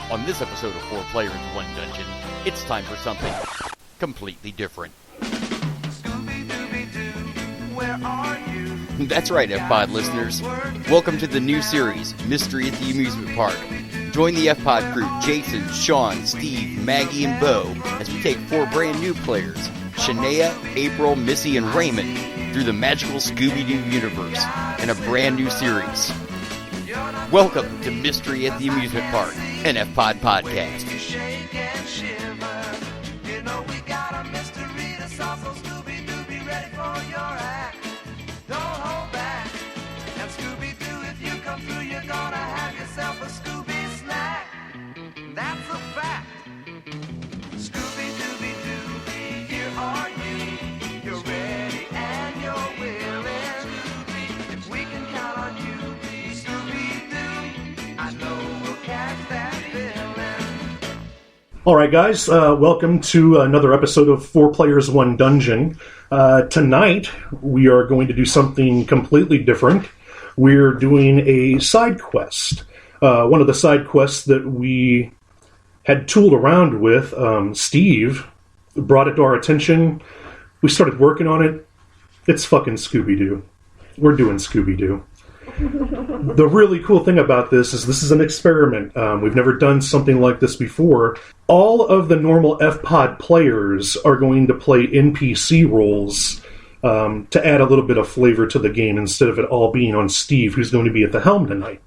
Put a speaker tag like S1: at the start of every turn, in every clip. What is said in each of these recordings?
S1: On this episode of 4 Players, 1 Dungeon, it's time for something completely different.
S2: Where are you?
S1: That's right, F-Pod listeners. Welcome to the new series, Mystery at the Amusement Park. Join the F-Pod crew, Jason, Sean, Steve, Maggie, and Bo, as we take 4 brand new players, Shania, April, Missy, and Raymond, through the magical Scooby-Doo universe in a brand new series. Welcome to Mystery at the Amusement Park, an F-Pod podcast.
S2: That's a fact. Scooby-Dooby-Doo, here are you. You're ready and you're willing. If we can count on you, Scooby-Doo, I know we'll catch that villain.
S3: All right, guys, welcome to another episode of 4 Players, 1 Dungeon. Tonight, we are going to do something completely different. We're doing a side quest. One of the side quests that we had tooled around with, Steve brought it to our attention. We started working on it. It's fucking Scooby-Doo. We're doing Scooby-Doo. The really cool thing about this is an experiment. We've never done something like this before. All of the normal F-Pod players are going to play NPC roles to add a little bit of flavor to the game instead of it all being on Steve, who's going to be at the helm tonight.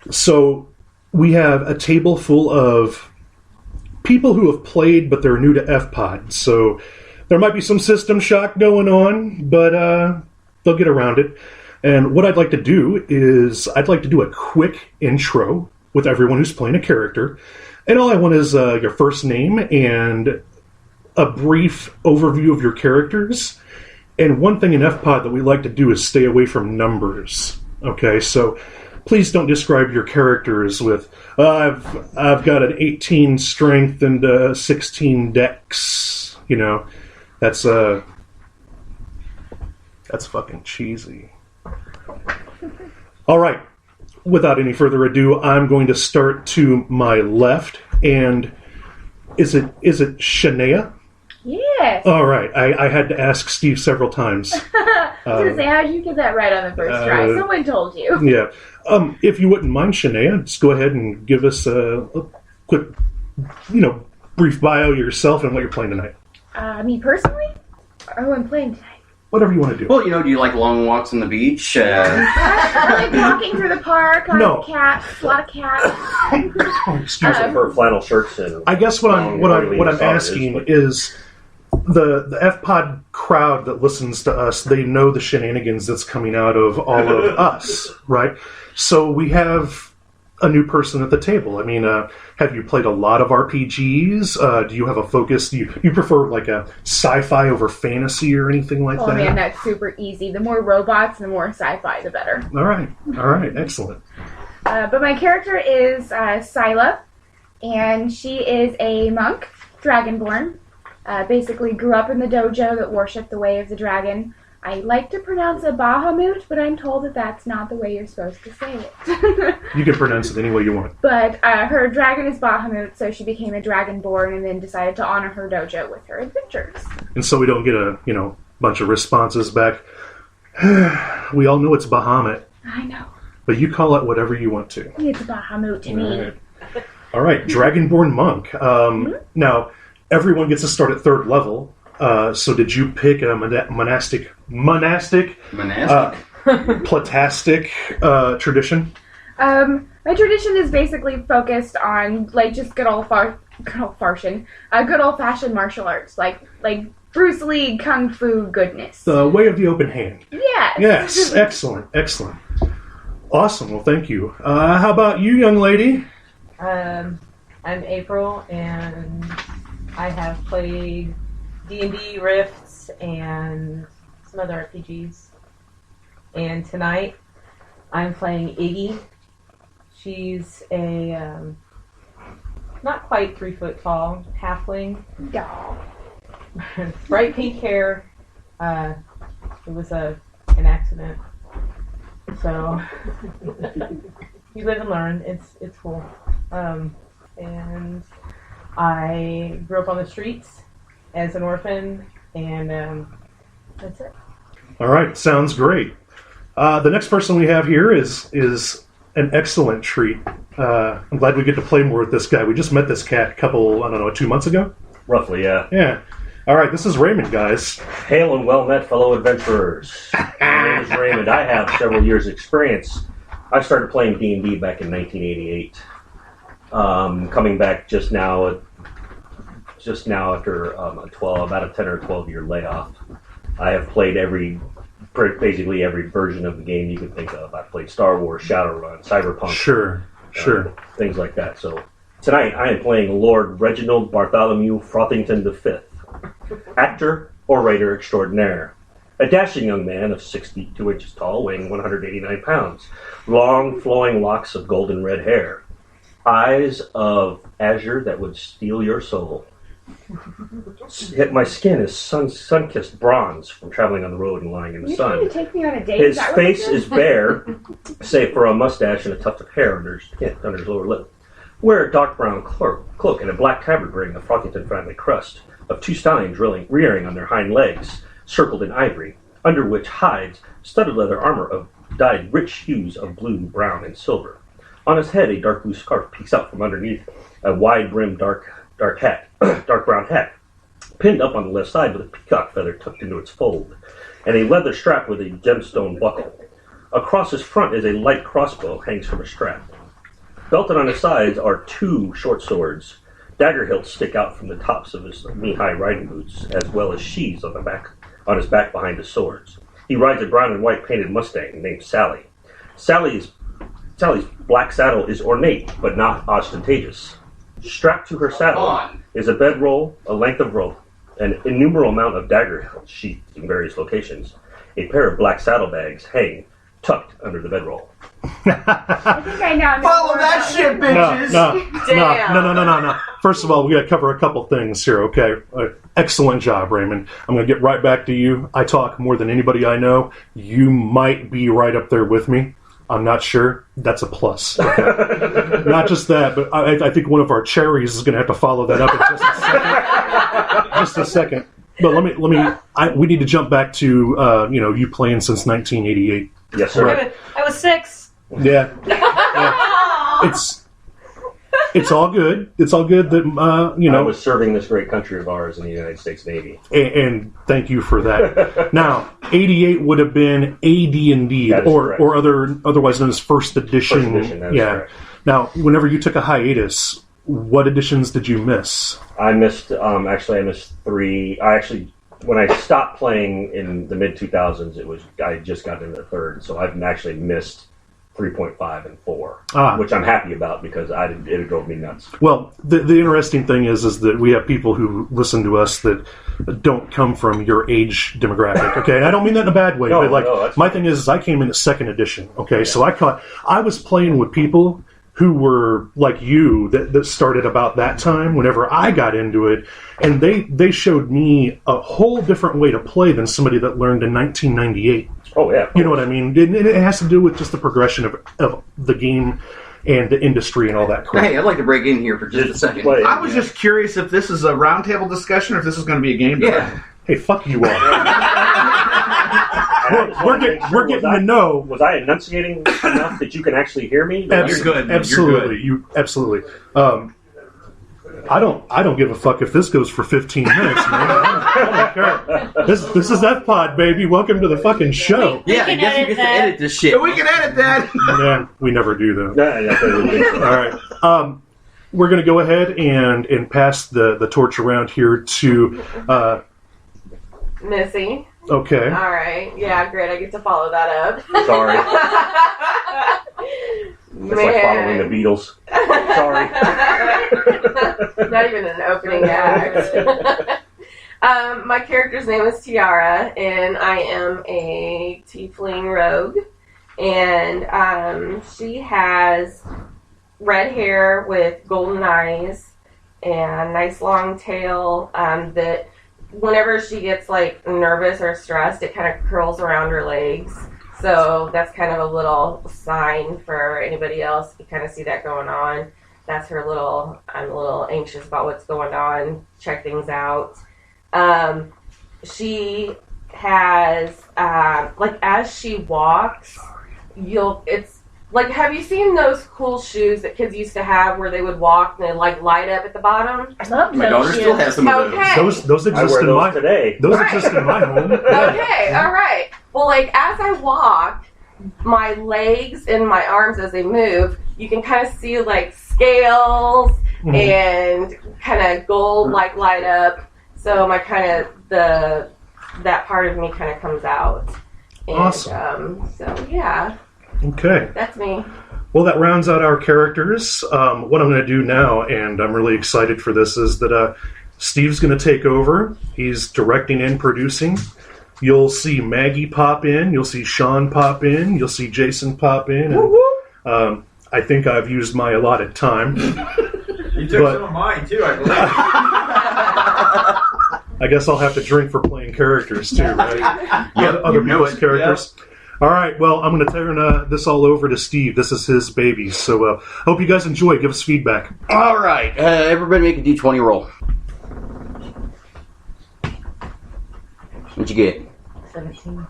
S3: So we have a table full of people who have played, but they're new to F-Pod. So there might be some system shock going on, but they'll get around it. And what I'd like to do is I'd like to do a quick intro with everyone who's playing a character. And all I want is your first name and a brief overview of your characters. And one thing in F-Pod that we like to do is stay away from numbers. Okay, so please don't describe your characters with, I've got an 18 strength and a 16 dex. You know, that's fucking cheesy. All right, without any further ado, I'm going to start to my left. And is it Shania?
S4: Yes.
S3: All right, I had to ask Steve several times.
S4: I was going to say, how did you get that right on the first try? Someone told you.
S3: Yeah. If you wouldn't mind, Shania, just go ahead and give us a quick, brief bio of yourself and what you're playing tonight.
S4: Me personally? Or who I'm playing tonight?
S3: Whatever you want to do.
S5: Well, do you like long walks on the beach?
S4: I like walking through the park. I like cats. A lot of cats.
S3: Excuse me.
S6: For flannel shirts and
S3: I guess what I'm asking is the F-Pod crowd that listens to us, they know the shenanigans that's coming out of all of us, right? So we have a new person at the table. I mean, have you played a lot of RPGs? Do you have a focus? Do you prefer like a sci-fi over fantasy or anything like that?
S4: Oh man, that's super easy. The more robots, the more sci-fi, the better.
S3: All right, excellent.
S4: But my character is Scylla, and she is a monk, dragonborn. Basically grew up in the dojo that worshipped the way of the dragon. I like to pronounce it Bahamut, but I'm told that that's not the way you're supposed to say it.
S3: You can pronounce it any way you want.
S4: But her dragon is Bahamut, so she became a dragonborn and then decided to honor her dojo with her adventures.
S3: And so we don't get a, bunch of responses back. We all know it's Bahamut.
S4: I know.
S3: But you call it whatever you want to.
S4: It's Bahamut to me.
S3: All right, dragonborn monk. Now, everyone gets to start at 3rd level. So did you pick a monastic, platastic tradition?
S4: My tradition is basically focused on just good old fashioned martial arts, like Bruce Lee kung fu goodness.
S3: The way of the open hand.
S4: Yes.
S3: Yes, excellent. Awesome. Well, thank you. How about you, young lady?
S7: I'm April, and I have played D&D Rifts and some other RPGs. And tonight, I'm playing Iggy. She's a not quite 3 foot tall halfling.
S4: Doll.
S7: Bright pink hair. It was an accident. So you live and learn. It's cool. And I grew up on the streets as an orphan, and that's it.
S3: All right, sounds great. The next person we have here is an excellent treat. I'm glad we get to play more with this guy. We just met this cat a couple, 2 months ago?
S6: Roughly, yeah.
S3: Yeah. All right, this is Raymond, guys.
S6: Hail and well met, fellow adventurers. My name is Raymond. I have several years' experience. I started playing D&D back in 1988. Coming back just now after about a 10 or 12 year layoff. I have played basically every version of the game you could think of. I've played Star Wars, Shadowrun, Cyberpunk.
S3: Sure.
S6: Things like that. So tonight I am playing Lord Reginald Bartholomew Frothington V, actor or writer extraordinaire. A dashing young man of 6 feet 2 inches tall, weighing 189 pounds. Long, flowing locks of golden red hair. Eyes of azure that would steal your soul. Yet my skin is sun-kissed bronze from traveling on the road and lying in the
S4: You're
S6: sun.
S4: trying to take me on a date?
S6: His
S4: Is that what
S6: face
S4: this
S6: is bare, save for a mustache and a tuft of hair under his lower lip. Wear a dark brown cloak and a black tabard ring of Frothington family crust, of 2 stallions rearing on their hind legs, circled in ivory, under which hides studded leather armor of dyed rich hues of blue, brown, and silver. On his head, a dark blue scarf peeks out from underneath a wide-brimmed dark brown hat, pinned up on the left side with a peacock feather tucked into its fold, and a leather strap with a gemstone buckle. Across his front is a light crossbow hangs from a strap. Belted on his sides are 2 short swords. Dagger hilts stick out from the tops of his knee-high riding boots, as well as sheaths on his back behind his swords. He rides a brown and white painted Mustang named Sally. Sally's black saddle is ornate, but not ostentatious. Strapped to her saddle is a bedroll, a length of rope, an innumerable amount of dagger sheaths in various locations. A pair of black saddlebags hang tucked under the bedroll.
S4: I think I now know
S5: Follow
S4: more
S5: that
S4: about
S5: shit,
S4: him.
S5: bitches!
S3: No. First of all, we got to cover a couple things here, okay? Excellent job, Raymond. I'm going to get right back to you. I talk more than anybody I know. You might be right up there with me. I'm not sure. That's a plus. Okay? Not just that, but I think one of our cherries is going to have to follow that up in just a second. But we need to jump back to, you playing since 1988.
S6: Yes, sir.
S3: Right.
S8: I was 6.
S3: Yeah. It's all good. It's all good that,
S6: I was serving this great country of ours in the United States Navy.
S3: And thank you for that. Now, 88 would have been AD&D, or otherwise known as First Edition.
S6: First Edition, that is correct.
S3: Now, whenever you took a hiatus, what editions did you miss?
S6: I missed 3. When I stopped playing in the mid-2000s, I just got into the 3rd, so I've actually missed 3.5 and 4, which I'm happy about because it drove me nuts.
S3: Well, the interesting thing is that we have people who listen to us that don't come from your age demographic. Okay, and I don't mean that in a bad way. But my thing is I came in at 2nd edition. Okay, yeah. So I was playing with people who were like you that started about that time whenever I got into it, and they showed me a whole different way to play than somebody that learned in 1998.
S6: Oh, yeah.
S3: You know what I mean? It has to do with just the progression of the game and the industry and all that crap.
S5: Hey, I'd like to break in here for just a second.
S9: I was just curious if this is a roundtable discussion or if this is going to be a game day.
S5: Yeah.
S3: Hey, fuck you all. We're getting to know.
S6: Was I enunciating enough that you can actually hear me?
S9: You're good.
S3: Absolutely.
S9: You're good.
S3: Absolutely. I don't give a fuck if this goes for 15 minutes, man. I don't care. This is F-Pod, baby. Welcome to the fucking show.
S5: Yeah, I guess you get to edit this shit.
S9: We can edit that.
S3: Yeah, we never do, though.
S6: No,
S3: All right. We're going to go ahead and pass the torch around here to
S7: Missy.
S3: Okay.
S7: All right. Yeah, great. I get to follow that up.
S6: Sorry. It's like following the Beatles. Sorry.
S7: Not even an opening act. My character's name is Tiara, and I am a tiefling rogue. And she has red hair with golden eyes and a nice long tail that whenever she gets like nervous or stressed, it kind of curls around her legs. So that's kind of a little sign for anybody else. You kind of see that going on. that's her little. I'm a little anxious about what's going on. Check things out. She has like as she walks, it's like, have you seen those cool shoes that kids used to have where they would walk and they like light up at the bottom?
S4: I love
S5: My daughter still has some of those.
S7: Okay.
S3: Those
S6: I
S3: exist
S6: wear
S3: in
S6: those
S3: my
S6: today.
S3: those
S7: Right.
S3: exist in my home.
S7: Okay, all right. Well, like as I walk, my legs and my arms as they move, you can kind of see like scales
S3: Mhm.
S7: and kind of gold like light up. So my kind of that part of me kind of comes out. And,
S3: Awesome.
S7: So yeah,
S3: Okay.
S7: that's me.
S3: Well, that rounds out our characters. What I'm going to do now, and I'm really excited for this, is that Steve's going to take over. He's directing and producing. You'll see Maggie pop in. You'll see Sean pop in. You'll see Jason pop in. And, I think I've used my allotted time.
S9: You took some of mine too, I believe.
S3: I guess I'll have to drink for playing characters too, right? Other
S5: you know
S3: people's
S5: it.
S3: characters. All right, well, I'm going to turn this all over to Steve. This is his baby, so hope you guys enjoy. Give us feedback.
S5: All right, everybody make a d20 roll. What'd you get?
S7: 17.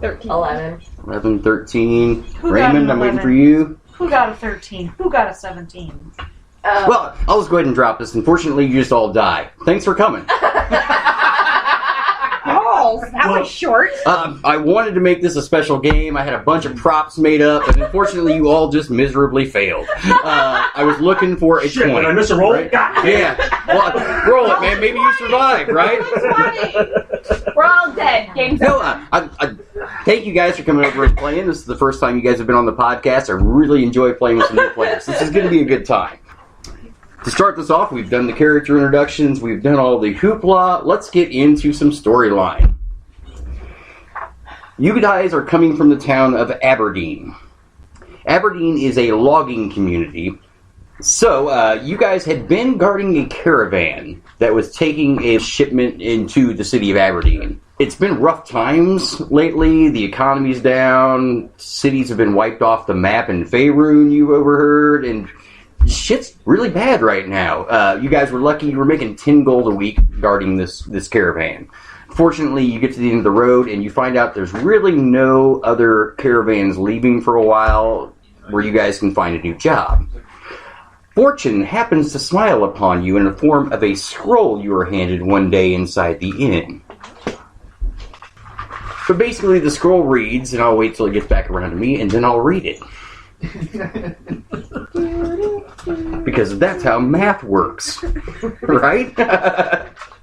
S4: 13.
S7: 11.
S5: 11, 13.
S8: Who got
S5: Raymond,
S8: an
S5: I'm waiting
S8: 11?
S5: for you.
S8: Who got a 13? Who got a 17?
S5: Well, I'll just go ahead and drop this. Unfortunately, you just all die. Thanks for coming.
S4: Oh, that was short.
S5: I wanted to make this a special game. I had a bunch of props made up, and unfortunately, you all just miserably failed. I was looking for a
S6: Shit,
S5: 20.
S6: did I miss a roll?
S5: Right? Yeah. Well, roll it, man. Maybe you survived, right?
S4: We're all dead. Game's
S5: No,
S4: over.
S5: I thank you guys for coming over and playing. This is the first time you guys have been on the podcast. I really enjoy playing with some new players. This is going to be a good time. To start this off, we've done the character introductions. We've done all the hoopla. Let's get into some storyline. You guys are coming from the town of Aberdeen. Aberdeen is a logging community. So, you guys had been guarding a caravan that was taking a shipment into the city of Aberdeen. It's been rough times lately. The economy's down. Cities have been wiped off the map in Faerun, you've overheard, and shit's really bad right now. You guys were lucky. You were making 10 gold a week guarding this caravan. Fortunately, you get to the end of the road and you find out there's really no other caravans leaving for a while where you guys can find a new job. Fortune happens to smile upon you in the form of a scroll you were handed one day inside the inn. But basically the scroll reads, and I'll wait till it gets back around to me, and then I'll read it. Because that's how math works. Right?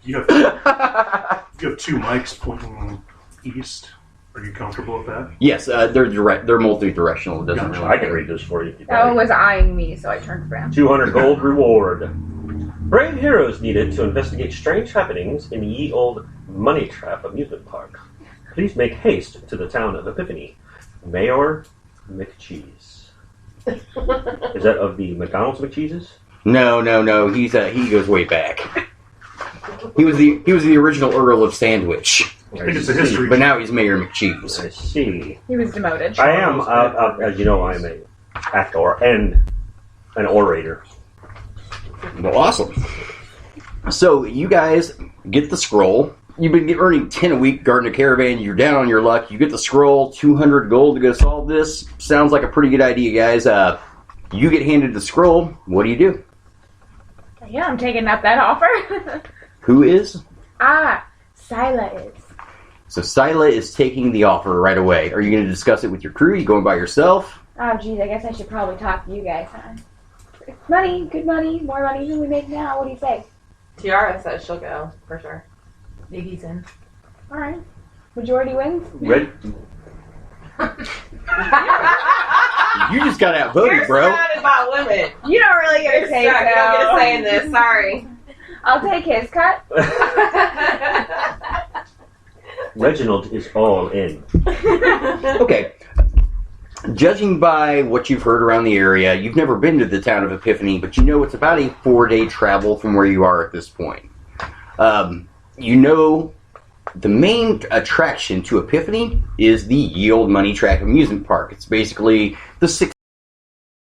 S3: You have two mics pointing east. Are you comfortable with that?
S5: Yes, they're direct. They're multi-directional. It doesn't
S3: Gotcha.
S5: really
S6: I can read this for you. If you'd
S4: That one
S6: like.
S4: was eyeing me, so I turned around.
S6: 200 gold reward. Brave heroes needed to investigate strange happenings in ye old Money Trap amusement park. Please make haste to the town of Epiphany. Mayor McCheese. Is that of the McDonald's McCheeses?
S5: No. He goes way back. He was the original Earl of Sandwich,
S3: I think it's a history.
S5: but now he's Mayor McCheese.
S6: I see.
S4: He was demoted.
S6: I am, as you know, I'm an actor and an orator.
S5: Well, awesome. So you guys get the scroll. You've been earning 10 a week guarding a caravan. You're down on your luck. You get the scroll, 200 gold to go solve this. Sounds like a pretty good idea, guys. You get handed the scroll. What do?
S4: Yeah, I'm taking up that offer.
S5: Who is?
S4: Scylla is.
S5: So Scylla is taking the offer right away. Are you going to discuss it with your crew? Are you going by yourself?
S4: Oh, geez, I guess I should probably talk to you guys, huh? Money, good money, more money than we make now. What do you say?
S7: Tiara says she'll go, for sure. Iggy's in.
S4: All right. Majority wins.
S6: Red.
S5: You just got outvoted,
S7: You're
S5: bro.
S7: surrounded by women.
S4: You don't really get
S7: You're
S4: a say
S7: stuck. You don't get a say in
S4: so.
S7: this. Sorry.
S4: I'll take his cut.
S6: Reginald is all in.
S5: Okay. Judging by what you've heard around the area, you've never been to the town of Epiphany, but you know it's about a 4-day travel from where you are at this point. You know the main attraction to Epiphany is the Ye Olde Money Track amusement park. It's basically the